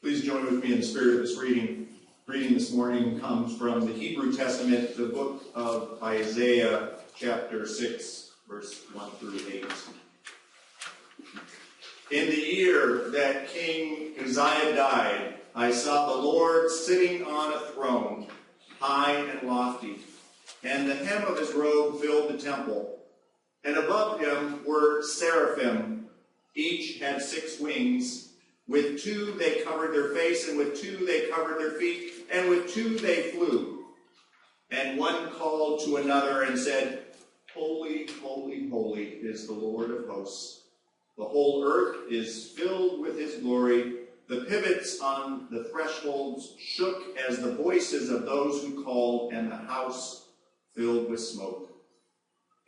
Please join with me in the spirit of this reading. Reading this morning comes from the Hebrew Testament, the book of Isaiah, chapter 6, verse 1 through 8. In the year that King Uzziah died, I saw the Lord sitting on a throne, high and lofty, and the hem of his robe filled the temple. And above him were seraphim. Each had 6 wings. With 2 they covered their face, and with 2 they covered their feet, and with 2 they flew. And one called to another and said, Holy, holy, holy is the Lord of hosts. The whole earth is filled with his glory. The pivots on the thresholds shook as the voices of those who called, and the house filled with smoke.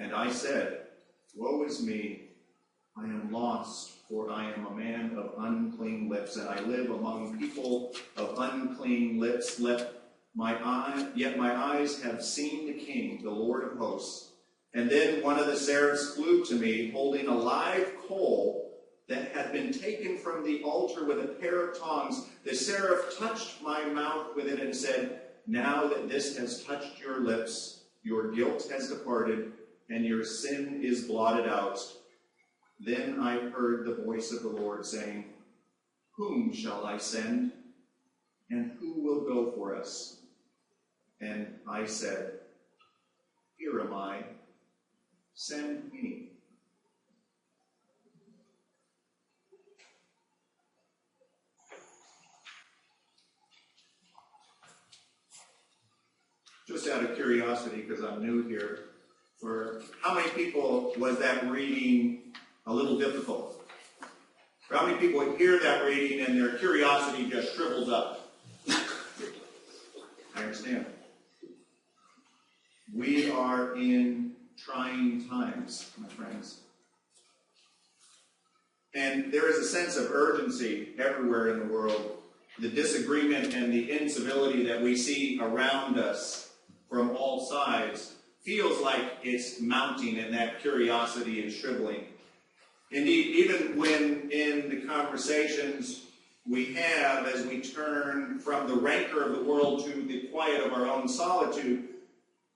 And I said, Woe is me, I am lost, for I am a man of unclean lips, and I live among people of unclean lips. Yet my eyes have seen the King, the Lord of hosts. And then one of the seraphs flew to me, holding a live coal that had been taken from the altar with a pair of tongs. The seraph touched my mouth with it and said, Now that this has touched your lips, your guilt has departed, and your sin is blotted out. Then I heard the voice of the Lord saying, Whom shall I send? And who will go for us? And I said, Here am I. Send me. Just out of curiosity, because I'm new here, for how many people was that reading a little difficult? For how many people would hear that reading and their curiosity just shrivels up? I understand. We are in trying times, my friends. And there is a sense of urgency everywhere in the world. The disagreement and the incivility that we see around us from all sides feels like it's mounting, and that curiosity is shriveling. Indeed, even when in the conversations we have as we turn from the rancor of the world to the quiet of our own solitude,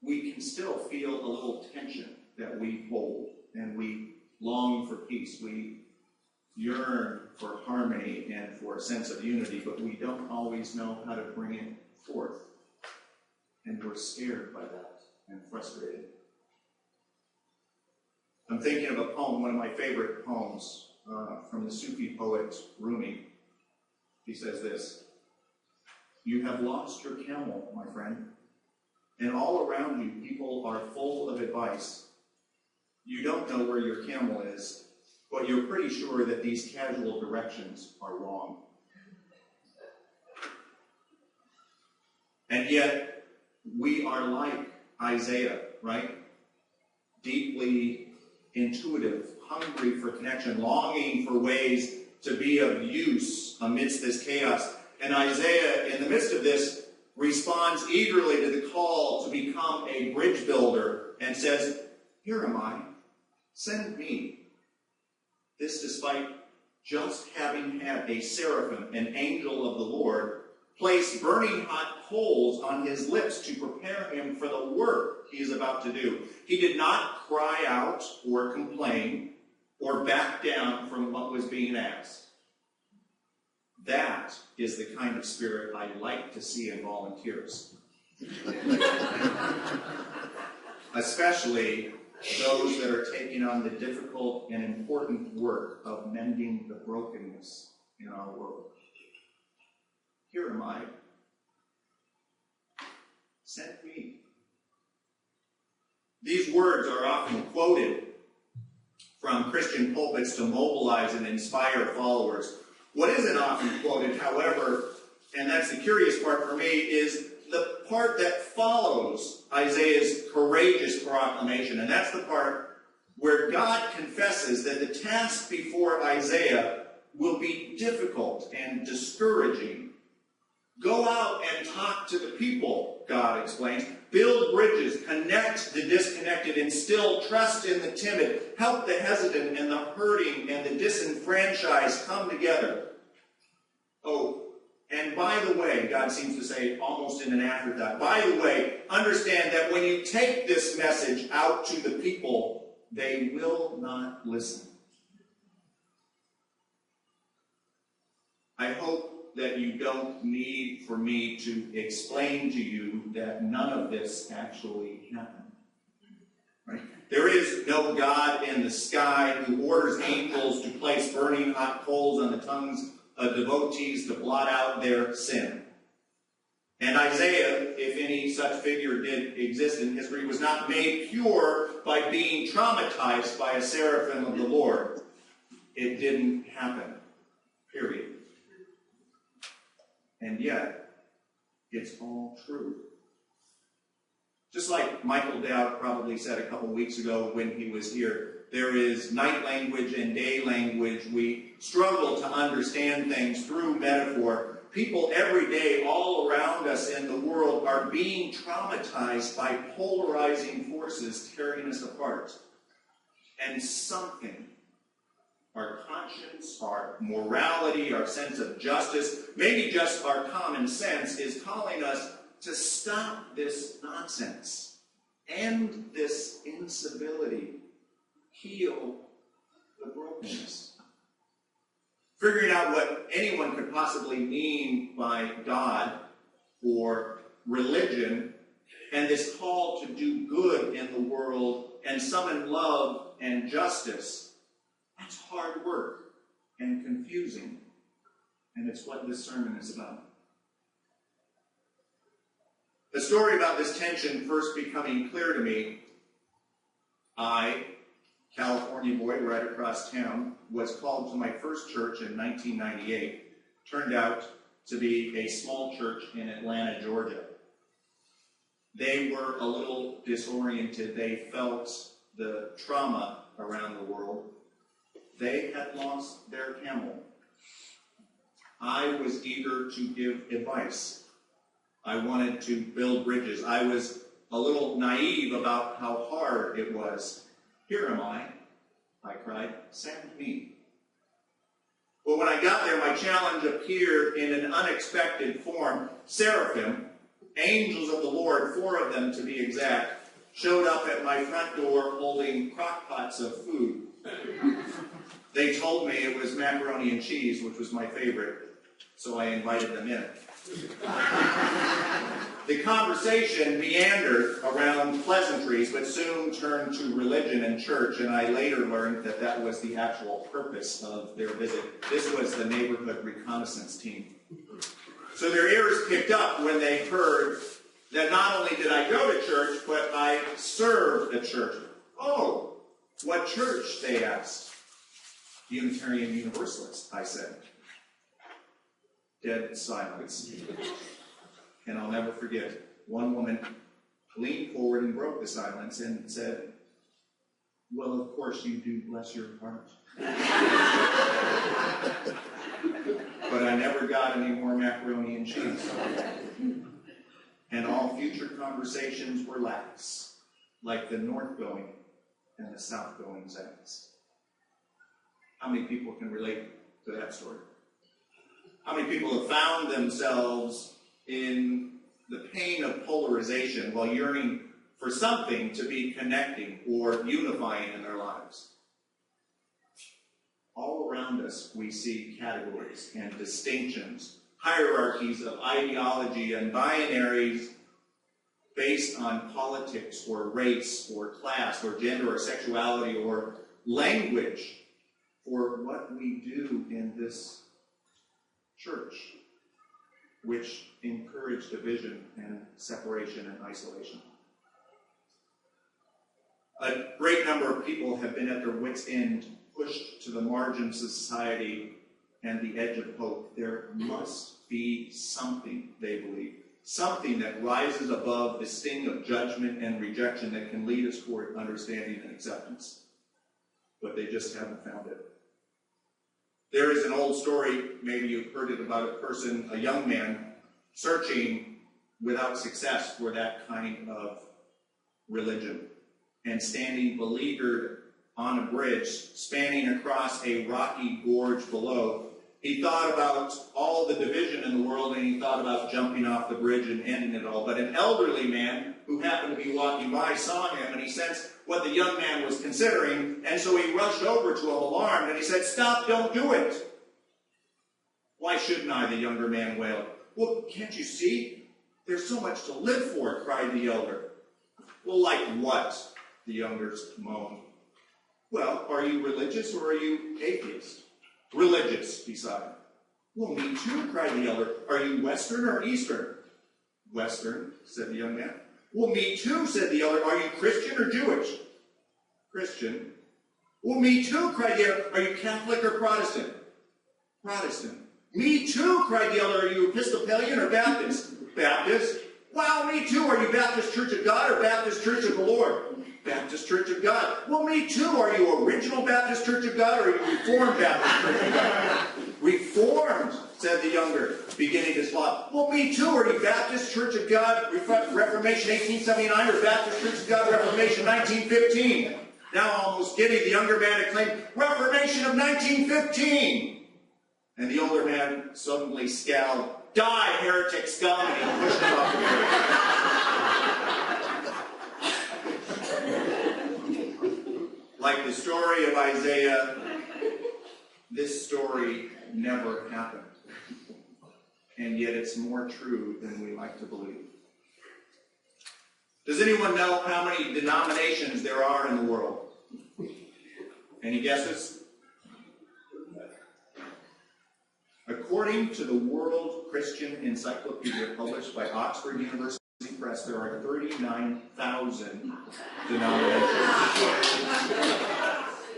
we can still feel a little tension that we hold, and we long for peace. We yearn for harmony and for a sense of unity, but we don't always know how to bring it forth. And we're scared by that and frustrated. I'm thinking of a poem, one of my favorite poems, from the Sufi poet Rumi. He says this, You have lost your camel, my friend, and all around you people are full of advice. You don't know where your camel is, but you're pretty sure that these casual directions are wrong. And yet, we are like Isaiah, right? Deeply intuitive, hungry for connection, longing for ways to be of use amidst this chaos. And Isaiah, in the midst of this, responds eagerly to the call to become a bridge builder and says, Here am I, send me. This despite just having had a seraphim, an angel of the Lord, place burning hot coals on his lips to prepare him for the work he is about to do. He did not cry out or complain or back down from what was being asked. That is the kind of spirit I like to see in volunteers. Especially those that are taking on the difficult and important work of mending the brokenness in our world. Here am I. Send me. These words are often quoted from Christian pulpits to mobilize and inspire followers. What isn't often quoted, however, and that's the curious part for me, is the part that follows Isaiah's courageous proclamation. And that's the part where God confesses that the task before Isaiah will be difficult and discouraging. Go out and talk to the people, God explains. Build bridges, connect the disconnected, instill trust in the timid, help the hesitant and the hurting and the disenfranchised come together. Oh, And by the way, God seems to say almost in an afterthought, by the way, understand that when you take this message out to the people, they will not listen. I hope that you don't need for me to explain to you that none of this actually happened. Right? There is no God in the sky who orders angels to place burning hot coals on the tongues of devotees to blot out their sin. And Isaiah, if any such figure did exist in history, was not made pure by being traumatized by a seraphim of the Lord. It didn't happen. Period. And yet, it's all true. Just like Michael Dowd probably said a couple weeks ago when he was here, there is night language and day language. We struggle to understand things through metaphor. People every day all around us in the world are being traumatized by polarizing forces tearing us apart. And something, our conscience, our morality, our sense of justice, maybe just our common sense, is calling us to stop this nonsense, end this incivility, heal the brokenness. Figuring out what anyone could possibly mean by God or religion and this call to do good in the world and summon love and justice, that's hard work and confusing. And it's what this sermon is about. The story about this tension first becoming clear to me, I, California boy right across town, was called to my first church in 1998. Turned out to be a small church in Atlanta, Georgia. They were a little disoriented. They felt the trauma around the world. They had lost their camel. I was eager to give advice. I wanted to build bridges. I was a little naive about how hard it was. Here am I cried, send me. Well, when I got there, my challenge appeared in an unexpected form. Seraphim, angels of the Lord, 4 of them to be exact, showed up at my front door holding crock pots of food. They told me it was macaroni and cheese, which was my favorite, so I invited them in. The conversation meandered around pleasantries, but soon turned to religion and church, and I later learned that that was the actual purpose of their visit. This was the neighborhood reconnaissance team. So their ears picked up when they heard that not only did I go to church, but I served a church. Oh, what church? They asked. Unitarian Universalist, I said. Dead silence. And I'll never forget, one woman leaned forward and broke the silence and said, well, of course you do, bless your heart. But I never got any more macaroni and cheese. And all future conversations were lax, like the north-going and the south-going Zags. How many people can relate to that story? How many people have found themselves in the pain of polarization while yearning for something to be connecting or unifying in their lives? All around us we see categories and distinctions, hierarchies of ideology and binaries based on politics or race or class or gender or sexuality or language for what we do in this church, which encourage division and separation and isolation. A great number of people have been at their wits' end, pushed to the margins of society and the edge of hope. There must be something, they believe, something that rises above the sting of judgment and rejection that can lead us toward understanding and acceptance. But they just haven't found it. There is an old story, maybe you've heard it, about a person, a young man, searching without success for that kind of religion and standing beleaguered on a bridge, spanning across a rocky gorge below, He thought about all the division in the world, and he thought about jumping off the bridge and ending it all. But an elderly man who happened to be walking by saw him, and he sensed what the young man was considering, and so he rushed over to him alarmed, and he said, "Stop, don't do it." "Why shouldn't I?" the younger man wailed. "Well, can't you see? There's so much to live for," cried the elder. "Well, like what?" the younger moaned. "Well, are you religious or are you atheist?" "Religious," he sighed. "Well, me too," cried the elder. "Are you Western or Eastern?" "Western," said the young man. "Well, me too," said the elder. "Are you Christian or Jewish?" "Christian." "Well, me too," cried the elder. "Are you Catholic or Protestant?" "Protestant." "Me too," cried the elder. "Are you Episcopalian or Baptist?" "Baptist." "Wow, me too. Are you Baptist Church of God or Baptist Church of the Lord?" "Baptist Church of God." "Well, me too. Are you Original Baptist Church of God or are you Reformed Baptist Church of God?" "Reformed," said the younger, beginning to slop. "Well, me too. Are you Baptist Church of God, Reformation 1879, or Baptist Church of God, Reformation 1915? Now almost giddy, the younger man exclaimed, "Reformation of 1915! And the older man suddenly scowled, "Die, heretic scum!" and he pushed him off the bridge. Like the story of Isaiah, this story never happened. And yet it's more true than we like to believe. Does anyone know how many denominations there are in the world? Any guesses? According to the World Christian Encyclopedia published by Oxford University Press, there are 39,000 denominations.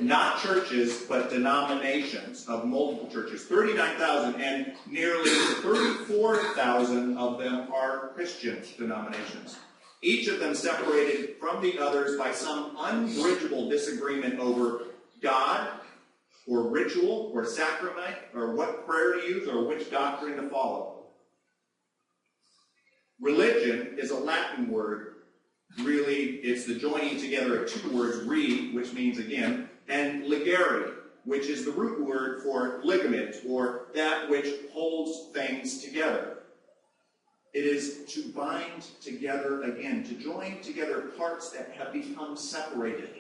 Not churches, but denominations of multiple churches. 39,000, and nearly 34,000 of them are Christian denominations. Each of them separated from the others by some unbridgeable disagreement over God, or ritual, or sacrament, or what prayer to use, or which doctrine to follow. Religion is a Latin word. Really, it's the joining together of two words, re, which means again, and ligare, which is the root word for ligament, or that which holds things together. It is to bind together again, to join together parts that have become separated.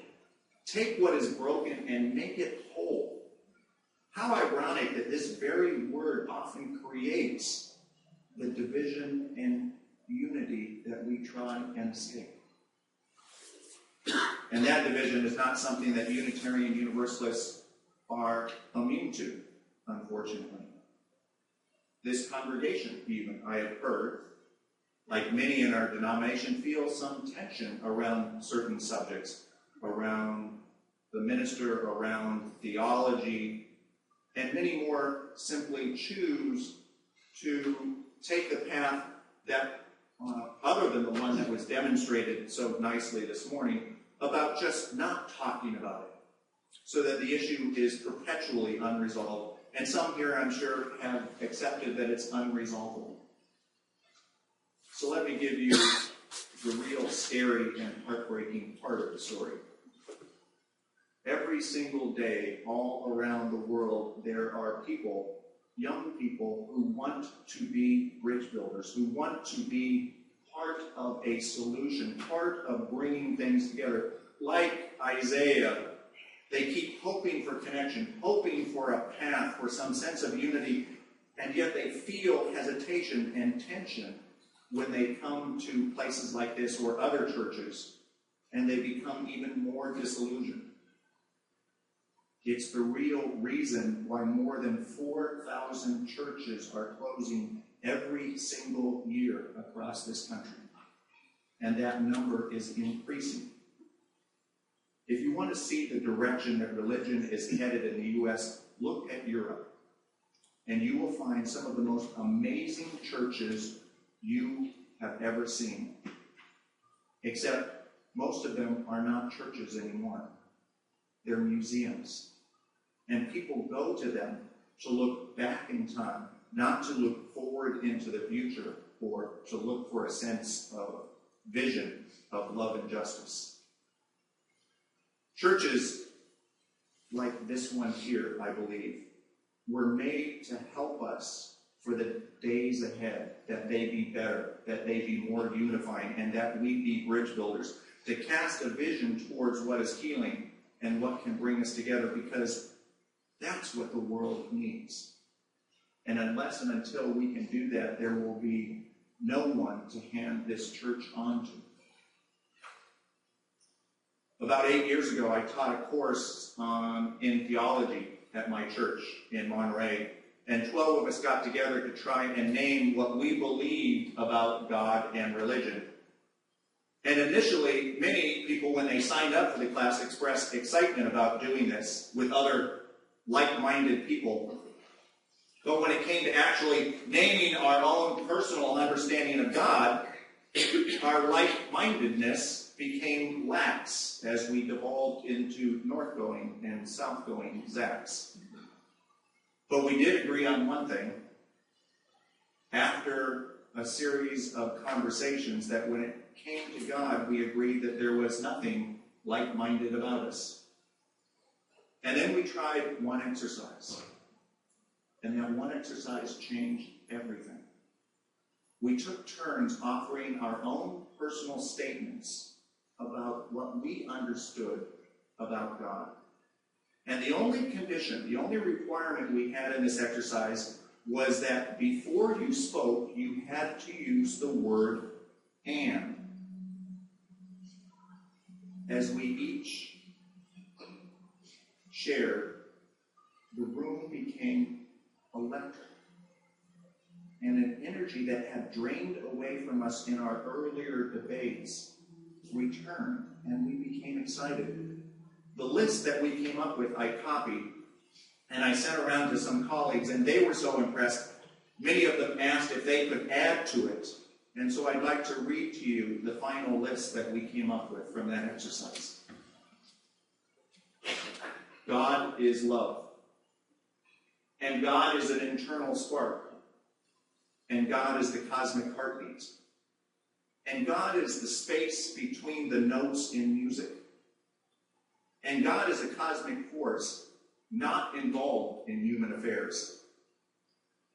Take what is broken and make it whole. How ironic that this very word often creates the division and unity that we try and escape. And that division is not something that Unitarian Universalists are immune to, unfortunately. This congregation, even, I have heard, like many in our denomination, feels some tension around certain subjects, around the minister, around theology, and many more simply choose to take the path that, other than the one that was demonstrated so nicely this morning, about just not talking about it, so that the issue is perpetually unresolved. And some here, I'm sure, have accepted that it's unresolvable. So let me give you the real scary and heartbreaking part of the story. Every single day, all around the world, there are people, young people, who want to be bridge builders, who want to be part of a solution, part of bringing things together. Like Isaiah, they keep hoping for connection, hoping for a path, for some sense of unity, and yet they feel hesitation and tension when they come to places like this or other churches, and they become even more disillusioned. It's the real reason why more than 4,000 churches are closing every single year across this country. And that number is increasing. If you want to see the direction that religion is headed in the U.S., look at Europe. And you will find some of the most amazing churches you have ever seen. Except most of them are not churches anymore. They're museums. And people go to them to look back in time, not to look forward into the future or to look for a sense of vision of love and justice. Churches like this one here, I believe, were made to help us for the days ahead, that they be better, that they be more unifying, and that we be bridge builders, to cast a vision towards what is healing and what can bring us together, because that's what the world needs. And unless and until we can do that, there will be no one to hand this church on to. About 8 years ago, I taught a course in theology at my church in Monterey, and 12 of us got together to try and name what we believed about God and religion. And initially, many people, when they signed up for the class, expressed excitement about doing this with other like-minded people. But when it came to actually naming our own personal understanding of God, our like-mindedness became lax as we devolved into north-going and south-going Zacks. But we did agree on one thing. After a series of conversations, that when it came to God, we agreed that there was nothing like-minded about us. And then we tried one exercise. And that one exercise changed everything. We took turns offering our own personal statements about what we understood about God. And the only condition, the only requirement we had in this exercise was that before you spoke, you had to use the word "and." As we each shared, the room became electric. And an energy that had drained away from us in our earlier debates returned, and we became excited. The list that we came up with, I copied, and I sent around to some colleagues, and they were so impressed. Many of them asked if they could add to it. And so I'd like to read to you the final list that we came up with from that exercise. God is love. And God is an internal spark. And God is the cosmic heartbeat. And God is the space between the notes in music. And God is a cosmic force, not involved in human affairs.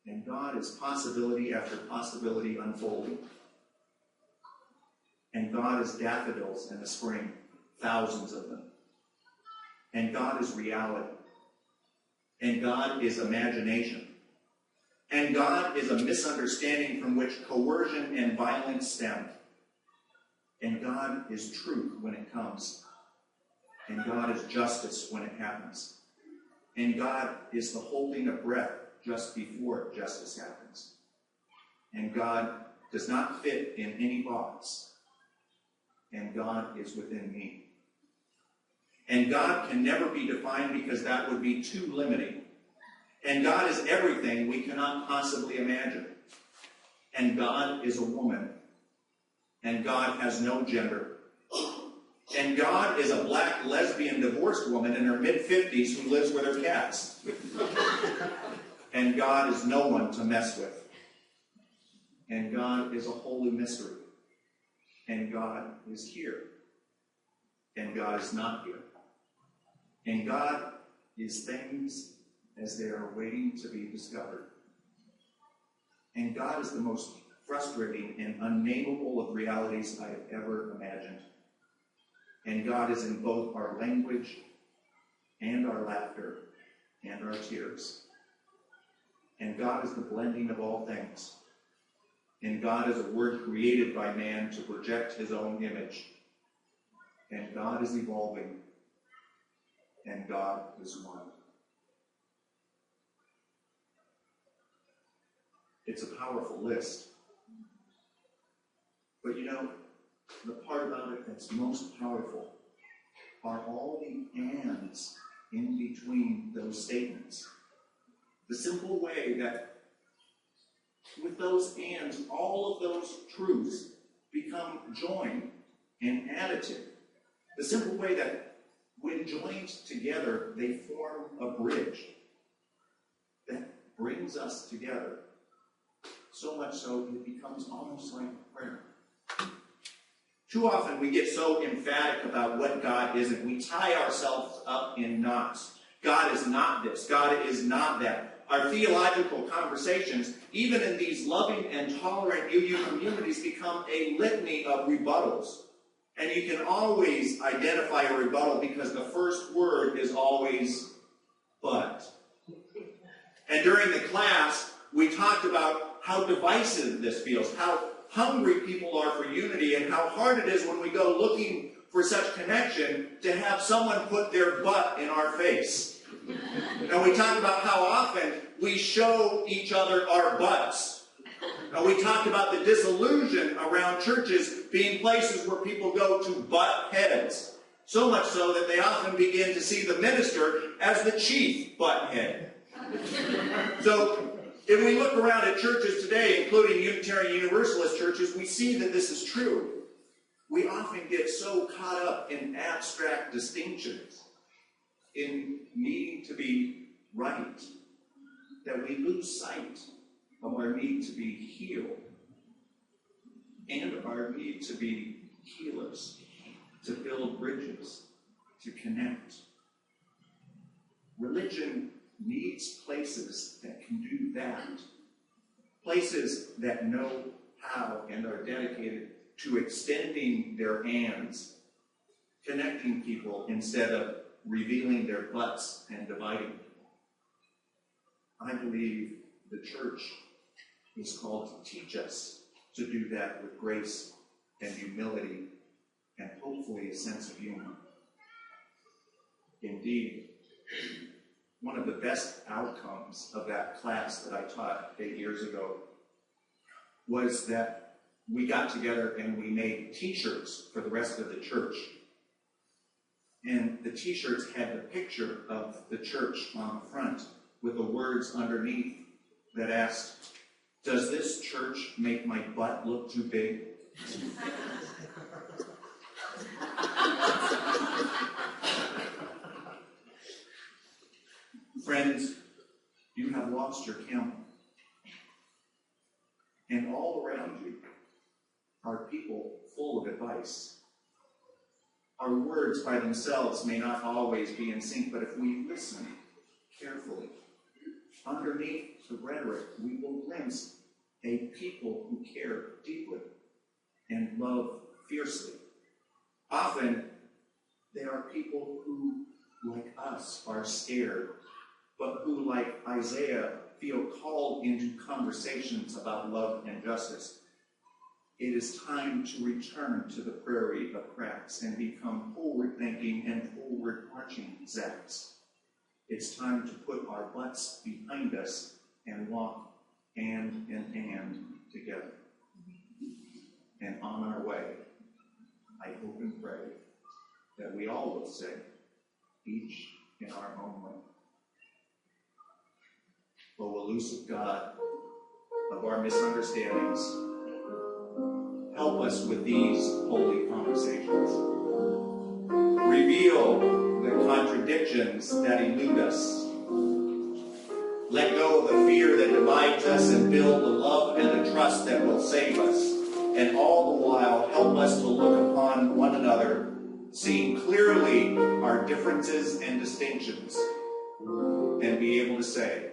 And God is possibility after possibility unfolding. And God is daffodils in the spring, thousands of them. And God is reality. And God is imagination. And God is a misunderstanding from which coercion and violence stem. And God is truth when it comes. And God is justice when it happens. And God is the holding of breath just before justice happens. And God does not fit in any box. And God is within me. And God can never be defined because that would be too limiting. And God is everything we cannot possibly imagine. And God is a woman. And God has no gender. And God is a black lesbian divorced woman in her mid-50s who lives with her cats. And God is no one to mess with. And God is a holy mystery. And God is here. And God is not here. And God is things as they are waiting to be discovered. And God is the most frustrating and unnameable of realities I have ever imagined. And God is in both our language and our laughter and our tears. And God is the blending of all things. And God is a word created by man to project his own image. And God is evolving. And God is one. It's a powerful list. But you know, the part about it that's most powerful are all the ands in between those statements. The simple way that with those ands, all of those truths become joined and additive. The simple way that when joined together, they form a bridge that brings us together. So much so, it becomes almost like prayer. Too often we get so emphatic about what God isn't. We tie ourselves up in knots. God is not this. God is not that. our theological conversations, even in these loving and tolerant UU communities, become a litany of rebuttals. And you can always identify a rebuttal because the first word is always but. And during the class, we talked about how divisive this feels, how hungry people are for unity, and how hard it is when we go looking for such connection to have someone put their butt in our face. And we talked about how often we show each other our butts. And we talked about the disillusion around churches being places where people go to butt heads. So much so that they often begin to see the minister as the chief butt head. So, if we look around at churches today, including Unitarian Universalist churches, we see that this is true. We often get so caught up in abstract distinctions, in needing to be right, that we lose sight of our need to be healed and our need to be healers, to build bridges, to connect. Religion needs places that can do that. Places that know how and are dedicated to extending their hands, connecting people instead of revealing their butts and dividing people. I believe the church is called to teach us to do that with grace and humility and hopefully a sense of humor. Indeed, one of the best outcomes of that class that I taught 8 years ago was that we got together and we made t-shirts for the rest of the church. And the t-shirts had the picture of the church on the front with the words underneath that asked, "Does this church make my butt look too big?" Friends, you have lost your count. And all around you are people full of advice. Our words by themselves may not always be in sync, but if we listen carefully, underneath the rhetoric, we will glimpse a people who care deeply and love fiercely. Often, they are people who, like us, are scared, but who, like Isaiah, feel called into conversations about love and justice. It is time to return to the prairie of cracks and become forward-thinking and forward-marching Zacks. It's time to put our butts behind us and walk hand in hand together. And on our way, I hope and pray that we all will say, each in our own way, "O elusive God of our misunderstandings, help us with these holy conversations. Reveal the contradictions that elude us. Let go of the fear that divides us and build the love and the trust that will save us. And all the while, help us to look upon one another, seeing clearly our differences and distinctions, and be able to say,